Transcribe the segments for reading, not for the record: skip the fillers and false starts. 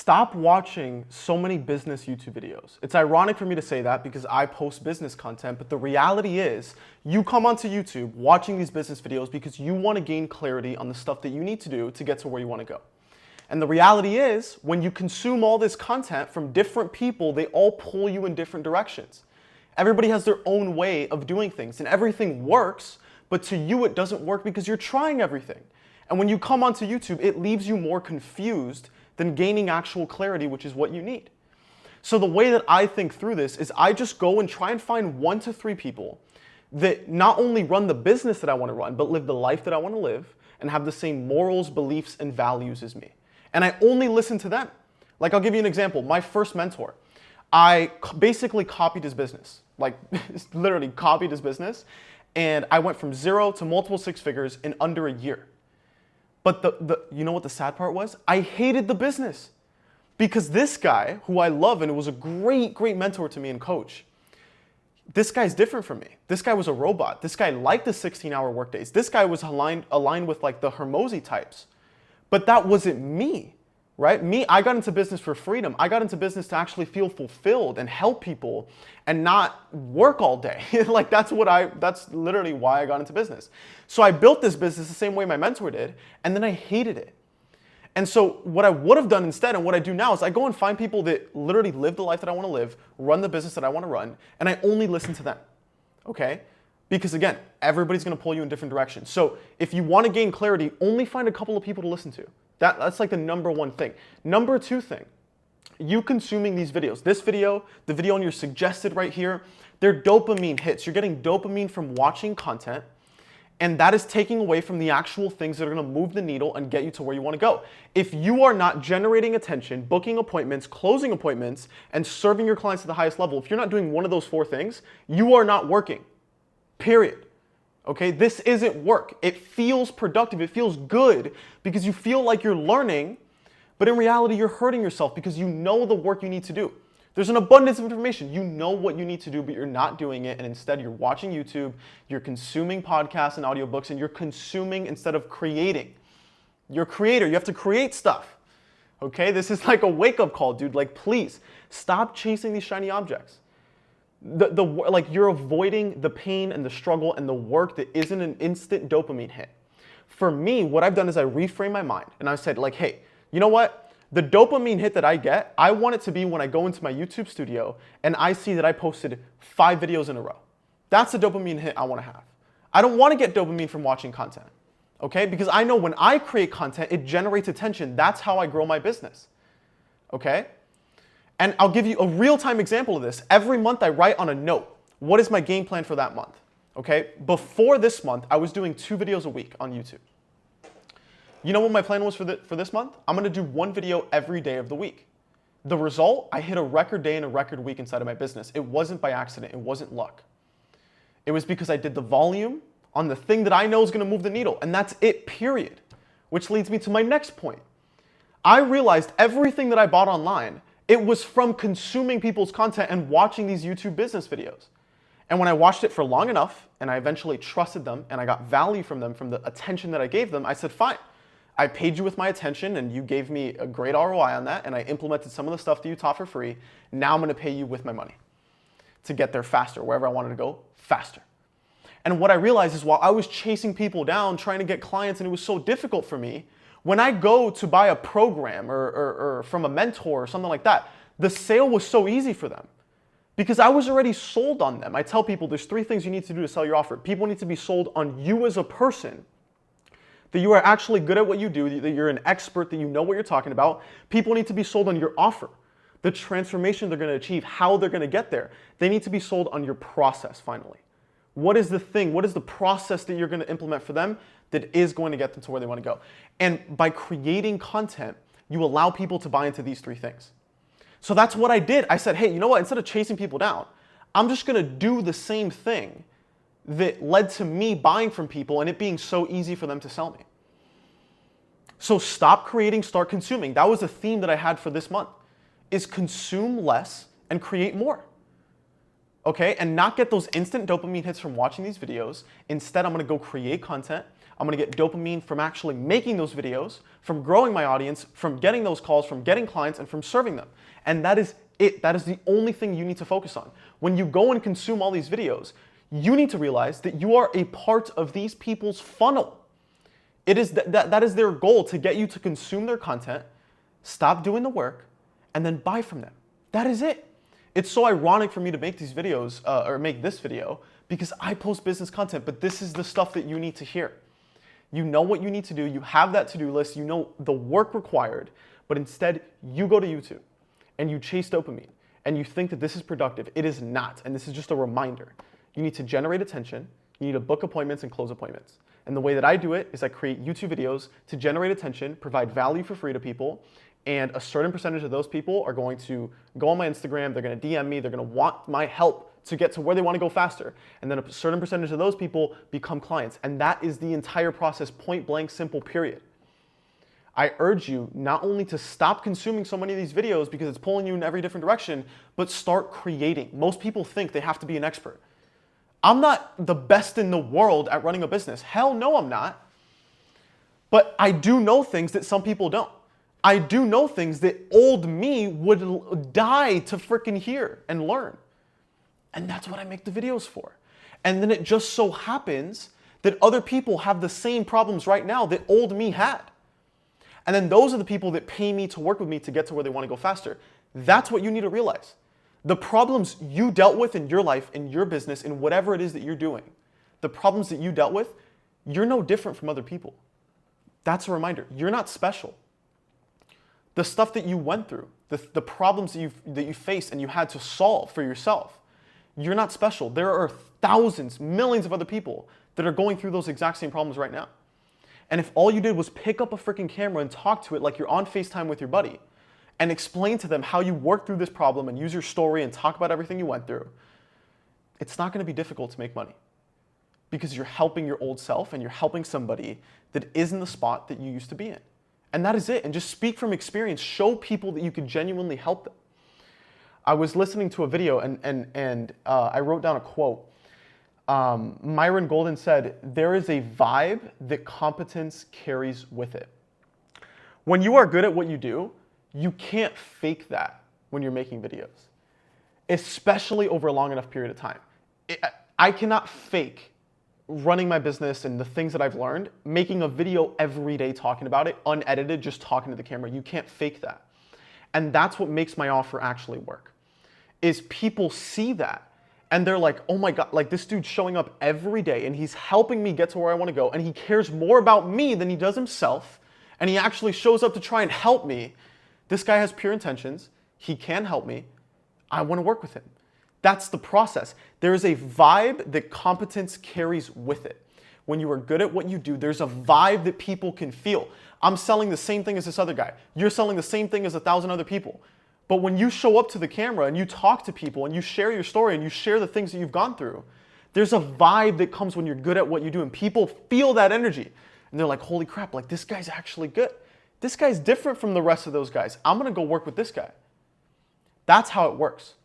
Stop watching so many business YouTube videos. It's ironic for me to say that because I post business content, but the reality is you come onto YouTube watching these business videos because you want to gain clarity on the stuff that you need to do to get to where you want to go. And the reality is when you consume all this content from different people, they all pull you in different directions. Everybody has their own way of doing things and everything works, but to you it doesn't work because you're trying everything. And when you come onto YouTube, it leaves you more confused than gaining actual clarity, which is what you need. So the way that I think through this is I just go and try and find 1 to 3 people that not only run the business that I want to run, but live the life that I want to live and have the same morals, beliefs, and values as me. And I only listen to them. Like I'll give you an example. My first mentor, I basically copied his business, like literally copied his business. And I went from 0 to multiple 6 figures in under a year. But you know what the sad part was? I hated the business because this guy, who I love and was a great, great mentor to me and coach, this guy's different from me. This guy was a robot. This guy liked the 16-hour workdays. This guy was aligned with like the Hermosi types. But that wasn't me, right? I got into business for freedom. I got into business to actually feel fulfilled and help people and not work all day. Like that's literally why I got into business. So I built this business the same way my mentor did, and then I hated it. And so what I would have done instead and what I do now is I go and find people that literally live the life that I want to live, run the business that I want to run, and I only listen to them, okay? Because again, everybody's going to pull you in different directions. So if you want to gain clarity, only find a couple of people to listen to. That's like the number 1 thing. Number 2 thing, you consuming these videos. This video, the video on your suggested right here, they're dopamine hits. You're getting dopamine from watching content, and that is taking away from the actual things that are going to move the needle and get you to where you want to go. If you are not generating attention, booking appointments, closing appointments, and serving your clients at the highest level, if you're not doing one of those 4 things, you are not working. Period. Okay, this isn't work. It feels productive. It feels good because you feel like you're learning, but in reality, you're hurting yourself because you know the work you need to do. There's an abundance of information. You know what you need to do, but you're not doing it. And instead, you're watching YouTube, you're consuming podcasts and audiobooks, and you're consuming instead of creating. You're a creator. You have to create stuff. Okay, this is like a wake-up call, dude. Like, please, stop chasing these shiny objects. Like you're avoiding the pain and the struggle and the work that isn't an instant dopamine hit. For me, what I've done is I reframe my mind and I said like, hey, you know what? The dopamine hit that I get, I want it to be when I go into my YouTube studio and I see that I posted 5 videos in a row. That's the dopamine hit I want to have. I don't want to get dopamine from watching content, okay? Because I know when I create content, it generates attention. That's how I grow my business, okay? And I'll give you a real-time example of this. Every month I write on a note, what is my game plan for that month? Okay, before this month, I was doing 2 videos a week on YouTube. You know what my plan was for this month? I'm gonna do 1 video every day of the week. The result, I hit a record day and a record week inside of my business. It wasn't by accident, it wasn't luck. It was because I did the volume on the thing that I know is gonna move the needle, and that's it, period. Which leads me to my next point. I realized everything that I bought online, it was from consuming people's content and watching these YouTube business videos. And when I watched it for long enough and I eventually trusted them and I got value from them, from the attention that I gave them, I said, fine, I paid you with my attention and you gave me a great ROI on that and I implemented some of the stuff that you taught for free. Now I'm gonna pay you with my money to get there faster, wherever I wanted to go, faster. And what I realized is while I was chasing people down, trying to get clients, and it was so difficult for me, when I go to buy a program or from a mentor or something like that, the sale was so easy for them because I was already sold on them. I tell people there's 3 things you need to do to sell your offer. People need to be sold on you as a person, that you are actually good at what you do, that you're an expert, that you know what you're talking about. People need to be sold on your offer, the transformation they're going to achieve, how they're going to get there. They need to be sold on your process finally. What is the thing? What is the process that you're going to implement for them that is going to get them to where they want to go? And by creating content, you allow people to buy into these 3 things. So that's what I did. I said, hey, you know what? Instead of chasing people down, I'm just going to do the same thing that led to me buying from people and it being so easy for them to sell me. So stop creating, start consuming. That was a theme that I had for this month, is consume less and create more. Okay, and not get those instant dopamine hits from watching these videos. Instead, I'm gonna go create content. I'm gonna get dopamine from actually making those videos, from growing my audience, from getting those calls, from getting clients, and from serving them. And that is it. That is the only thing you need to focus on. When you go and consume all these videos, you need to realize that you are a part of these people's funnel. It is that is their goal, to get you to consume their content, stop doing the work, and then buy from them. That is it. It's so ironic for me to make these videos, or make this video, because I post business content, but this is the stuff that you need to hear. You know what you need to do, you have that to-do list, you know the work required, but instead you go to YouTube and you chase dopamine and you think that this is productive. It is not, and this is just a reminder. You need to generate attention, you need to book appointments and close appointments. And the way that I do it is I create YouTube videos to generate attention, provide value for free to people, and a certain percentage of those people are going to go on my Instagram, they're gonna DM me, they're gonna want my help to get to where they wanna go faster. And then a certain percentage of those people become clients. And that is the entire process, point blank, simple, period. I urge you not only to stop consuming so many of these videos because it's pulling you in every different direction, but start creating. Most people think they have to be an expert. I'm not the best in the world at running a business. Hell no, I'm not. But I do know things that some people don't. I do know things that old me would die to freaking hear and learn. And that's what I make the videos for. And then it just so happens that other people have the same problems right now that old me had. And then those are the people that pay me to work with me to get to where they want to go faster. That's what you need to realize. The problems you dealt with in your life, in your business, in whatever it is that you're doing, the problems that you dealt with, you're no different from other people. That's a reminder. You're not special. The stuff that you went through, the problems that you faced and you had to solve for yourself, you're not special. There are thousands, millions of other people that are going through those exact same problems right now. And if all you did was pick up a freaking camera and talk to it like you're on FaceTime with your buddy and explain to them how you worked through this problem and use your story and talk about everything you went through, it's not going to be difficult to make money because you're helping your old self and you're helping somebody that is in the spot that you used to be in. And that is it. And just speak from experience. Show people that you can genuinely help them. I was listening to a video and I wrote down a quote. Myron Golden said, "There is a vibe that competence carries with it." When you are good at what you do, you can't fake that when you're making videos, especially over a long enough period of time. I cannot fake running my business and the things that I've learned, making a video every day talking about it, unedited, just talking to the camera. You can't fake that. And that's what makes my offer actually work, is people see that and they're like, oh my God, like this dude's showing up every day and he's helping me get to where I want to go. And he cares more about me than he does himself. And he actually shows up to try and help me. This guy has pure intentions. He can help me. I want to work with him. That's the process. There is a vibe that competence carries with it. When you are good at what you do, there's a vibe that people can feel. I'm selling the same thing as this other guy. You're selling the same thing as 1,000 other people. But when you show up to the camera and you talk to people and you share your story and you share the things that you've gone through, there's a vibe that comes when you're good at what you do and people feel that energy. And they're like, holy crap, like this guy's actually good. This guy's different from the rest of those guys. I'm gonna go work with this guy. That's how it works.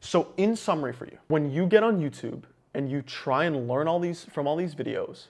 So in summary for you, when you get on YouTube and you try and learn from all these videos,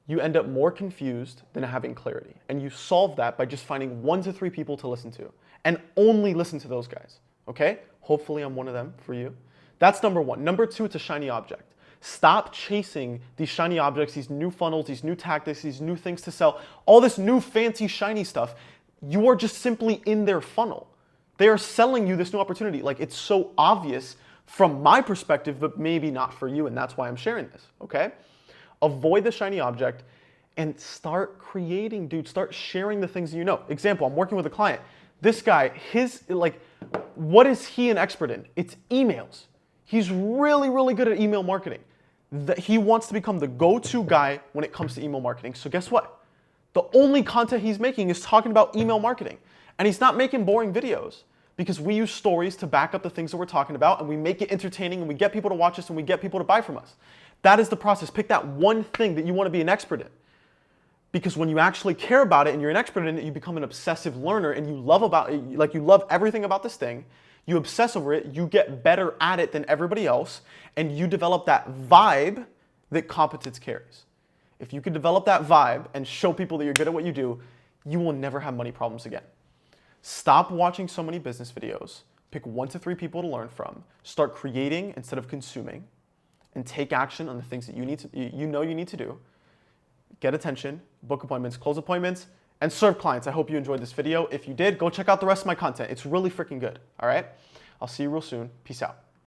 you end up more confused than having clarity. And you solve that by just finding 1 to 3 people to listen to and only listen to those guys, okay? Hopefully I'm one of them for you. That's number 1. Number 2, it's a shiny object. Stop chasing these shiny objects, these new funnels, these new tactics, these new things to sell, all this new fancy shiny stuff. You are just simply in their funnel. They are selling you this new opportunity. Like, it's so obvious from my perspective, but maybe not for you, and that's why I'm sharing this, okay? Avoid the shiny object and start creating, dude. Start sharing the things that you know. Example, I'm working with a client. This guy, what is he an expert in? It's emails. He's really, really good at email marketing. He wants to become the go-to guy when it comes to email marketing. So guess what? The only content he's making is talking about email marketing. And he's not making boring videos because we use stories to back up the things that we're talking about and we make it entertaining and we get people to watch us and we get people to buy from us. That is the process. Pick that one thing that you want to be an expert in. Because when you actually care about it and you're an expert in it, you become an obsessive learner and you love everything about this thing. You obsess over it, you get better at it than everybody else, and you develop that vibe that competence carries. If you can develop that vibe and show people that you're good at what you do, you will never have money problems again. Stop watching so many business videos. Pick 1 to 3 people to learn from. Start creating instead of consuming, and take action on the things that you need to do. Get attention, book appointments, close appointments, and serve clients. I hope you enjoyed this video. If you did, go check out the rest of my content. It's really freaking good. All right? I'll see you real soon. Peace out.